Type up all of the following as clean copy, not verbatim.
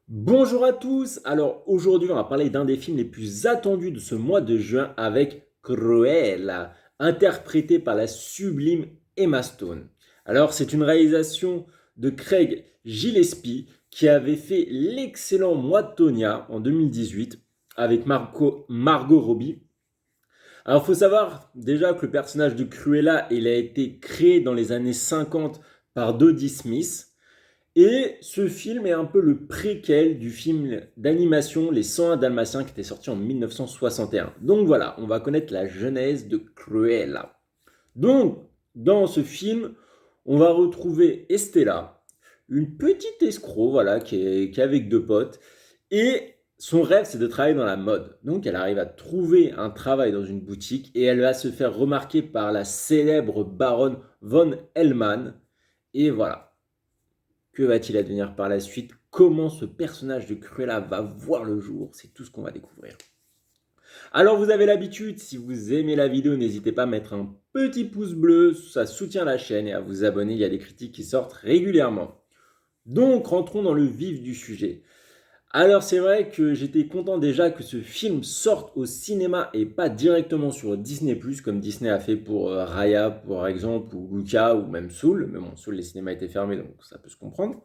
Bonjour à tous. Alors aujourd'hui, on va parler d'un des films les plus attendus de ce mois de juin avec Cruella, interprété par la sublime Emma Stone. Alors c'est une réalisation de Craig Gillespie qui avait fait l'excellent Moi de Tonya en 2018 avec Margot Robbie. Alors il faut savoir déjà que le personnage de Cruella, il a été créé dans les années 50 par Dodie Smith. Et ce film est un peu le préquel du film d'animation Les 101 Dalmatiens qui était sorti en 1961. Donc voilà, on va connaître la genèse de Cruella. Donc, dans ce film, on va retrouver Estella, une petite escroc, voilà, qui est avec deux potes. Et son rêve, c'est de travailler dans la mode. Donc, elle arrive à trouver un travail dans une boutique et elle va se faire remarquer par la célèbre baronne von Hellman. Et voilà, que va-t-il advenir par la suite? Comment ce personnage de Cruella va voir le jour? C'est tout ce qu'on va découvrir. Alors vous avez l'habitude, si vous aimez la vidéo, n'hésitez pas à mettre un petit pouce bleu, ça soutient la chaîne et à vous abonner, il y a des critiques qui sortent régulièrement. Donc rentrons dans le vif du sujet. Alors c'est vrai que j'étais content déjà que ce film sorte au cinéma et pas directement sur Disney+, comme Disney a fait pour Raya par exemple, ou Luca, ou même Soul. Mais bon, Soul, les cinémas étaient fermés, donc ça peut se comprendre.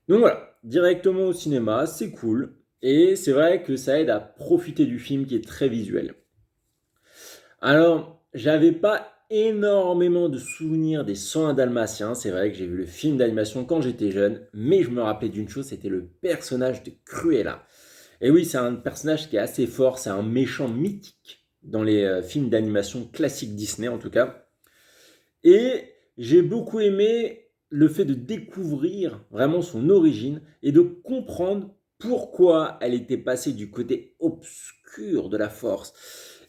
Donc voilà, directement au cinéma, c'est cool. Et c'est vrai que ça aide à profiter du film qui est très visuel. Alors, j'avais pas énormément de souvenirs des 101 Dalmatiens. C'est vrai que j'ai vu le film d'animation quand j'étais jeune. Mais je me rappelais d'une chose, c'était le personnage de Cruella. Et oui, c'est un personnage qui est assez fort. C'est un méchant mythique dans les films d'animation classiques Disney en tout cas. Et j'ai beaucoup aimé le fait de découvrir vraiment son origine et de comprendre pourquoi elle était passée du côté obscur de la force.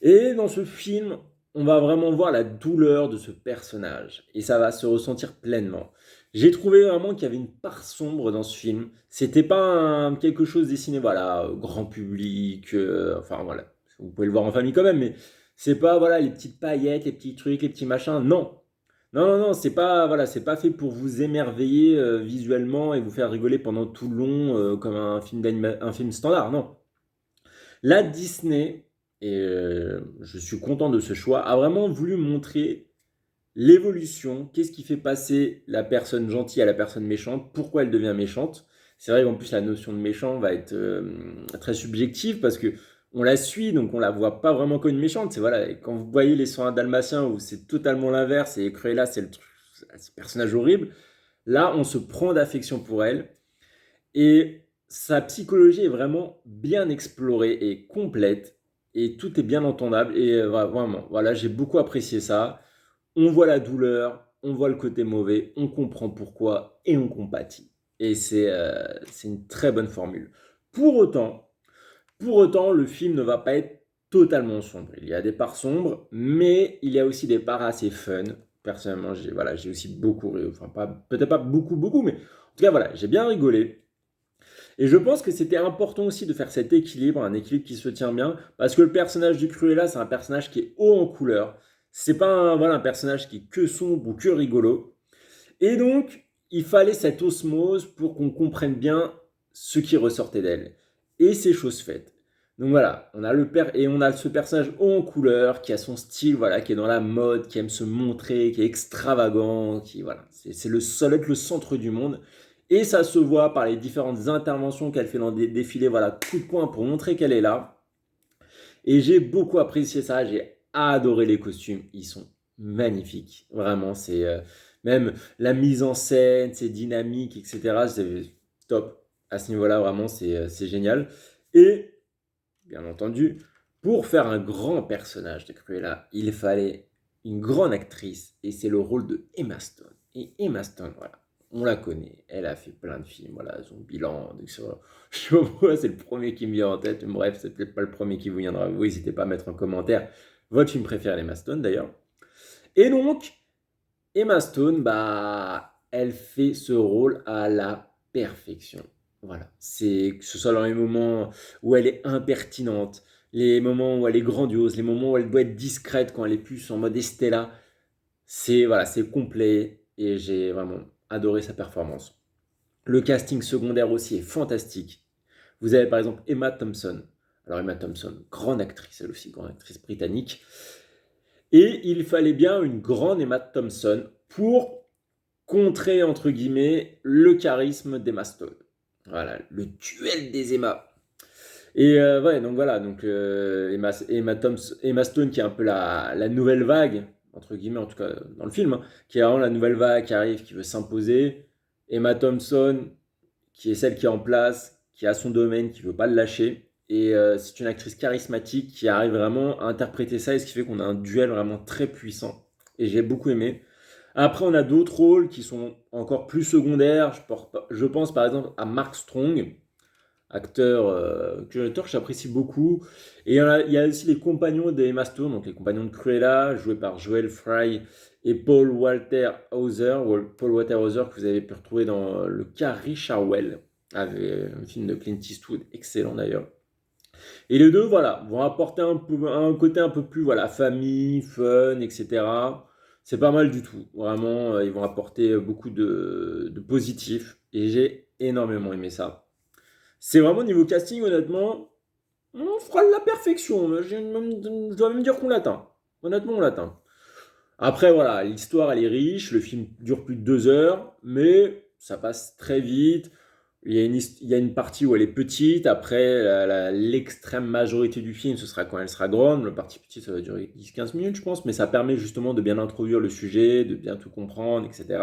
Et dans ce film, on va vraiment voir la douleur de ce personnage et ça va se ressentir pleinement. J'ai trouvé vraiment qu'il y avait une part sombre dans ce film. C'était pas quelque chose dessiné, voilà, grand public, enfin voilà, vous pouvez le voir en famille quand même, mais c'est pas voilà les petites paillettes, les petits trucs, les petits machins. Non, non, non, non, c'est pas, voilà, c'est pas fait pour vous émerveiller visuellement et vous faire rigoler pendant tout le long comme un film standard. Non. Là, Disney, et je suis content de ce choix, a vraiment voulu montrer l'évolution, qu'est-ce qui fait passer la personne gentille à la personne méchante, pourquoi elle devient méchante. C'est vrai qu'en plus la notion de méchant va être très subjective parce que on la suit, donc on la voit pas vraiment comme une méchante. C'est voilà, et quand vous voyez les 101 Dalmatiens où c'est totalement l'inverse et Cruella c'est ce personnage horrible, là on se prend d'affection pour elle et sa psychologie est vraiment bien explorée et complète et tout est bien entendable et vraiment voilà, j'ai beaucoup apprécié ça. On voit la douleur, on voit le côté mauvais, on comprend pourquoi et on compatit. Et c'est une très bonne formule. Pour autant, pour autant, le film ne va pas être totalement sombre. Il y a des parts sombres, mais il y a aussi des parts assez fun. Personnellement, j'ai aussi beaucoup ri, enfin pas, peut-être pas beaucoup, beaucoup, mais en tout cas, voilà, j'ai bien rigolé. Et je pense que c'était important aussi de faire cet équilibre, un équilibre qui se tient bien, parce que le personnage du Cruella, c'est un personnage qui est haut en couleur. C'est pas voilà, un personnage qui est que sombre ou que rigolo. Et donc, il fallait cette osmose pour qu'on comprenne bien ce qui ressortait d'elle. Et c'est chose faite. Donc voilà, on a ce personnage haut en couleur, qui a son style, voilà, qui est dans la mode, qui aime se montrer, qui est extravagant, qui voilà, c'est le seul être le centre du monde. Et ça se voit par les différentes interventions qu'elle fait dans des défilés, voilà, coup de poing pour montrer qu'elle est là. Et j'ai beaucoup apprécié ça, j'ai adoré les costumes, ils sont magnifiques. Vraiment, c'est même la mise en scène, c'est dynamique, etc. C'est top. À ce niveau-là, vraiment, c'est génial. Et, bien entendu, pour faire un grand personnage de Cruella, il fallait une grande actrice, et c'est le rôle de Emma Stone. Et Emma Stone, voilà, on la connaît, elle a fait plein de films, voilà, son bilan, donc je sais pas pourquoi c'est le premier qui me vient en tête, bref, c'est peut-être pas le premier qui vous viendra, vous n'hésitez pas à mettre en commentaire votre film préféré d'Emma Stone d'ailleurs. Et donc, Emma Stone, bah, elle fait ce rôle à la perfection. Voilà, c'est que ce soit dans les moments où elle est impertinente, les moments où elle est grandiose, les moments où elle doit être discrète quand elle est plus en mode Estella, c'est voilà, c'est complet et j'ai vraiment adoré sa performance. Le casting secondaire aussi est fantastique. Vous avez par exemple Emma Thompson. Alors Emma Thompson, grande actrice, elle aussi, grande actrice britannique. Et il fallait bien une grande Emma Thompson pour contrer, entre guillemets, le charisme d'Emma Stone. Voilà, le duel des Emma. Et ouais, donc voilà, donc Emma Stone qui est un peu la nouvelle vague, entre guillemets, en tout cas dans le film, hein, qui est vraiment la nouvelle vague qui arrive, qui veut s'imposer. Emma Thompson, qui est celle qui est en place, qui a son domaine, qui veut pas le lâcher. Et c'est une actrice charismatique qui arrive vraiment à interpréter ça, et ce qui fait qu'on a un duel vraiment très puissant. Et j'ai beaucoup aimé. Après, on a d'autres rôles qui sont encore plus secondaires. Je pense par exemple à Mark Strong, acteur que j'apprécie beaucoup. Et il y a aussi les compagnons d'Emma Stone, donc les compagnons de Cruella, joués par Joel Fry et Paul Walter Hauser, Paul Walter Hauser que vous avez pu retrouver dans le cas Richard Well, avec un film de Clint Eastwood, excellent d'ailleurs. Et les deux, voilà, vont apporter un côté un peu plus, voilà, famille, fun, etc. C'est pas mal du tout. Vraiment, ils vont apporter beaucoup de positif. Et j'ai énormément aimé ça. C'est vraiment niveau casting, honnêtement, on fera de la perfection. Je dois même dire qu'on l'atteint. Honnêtement, on l'atteint. Après, voilà, l'histoire, elle est riche. Le film dure plus de 2 heures, mais ça passe très vite. Il y a une partie où elle est petite. Après, l'extrême majorité du film, ce sera quand elle sera grande. Le partie petite, ça va durer 10-15 minutes, je pense. Mais ça permet justement de bien introduire le sujet, de bien tout comprendre, etc.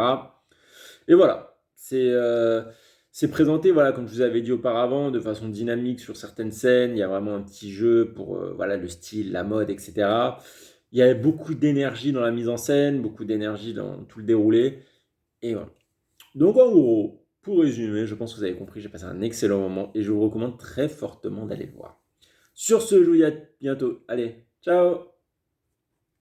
Et voilà, c'est présenté, voilà, comme je vous avais dit auparavant, de façon dynamique sur certaines scènes. Il y a vraiment un petit jeu pour voilà, le style, la mode, etc. Il y a beaucoup d'énergie dans la mise en scène, beaucoup d'énergie dans tout le déroulé. Et voilà. Donc en gros, pour résumer, je pense que vous avez compris, j'ai passé un excellent moment et je vous recommande très fortement d'aller le voir. Sur ce, je vous dis à bientôt. Allez, ciao!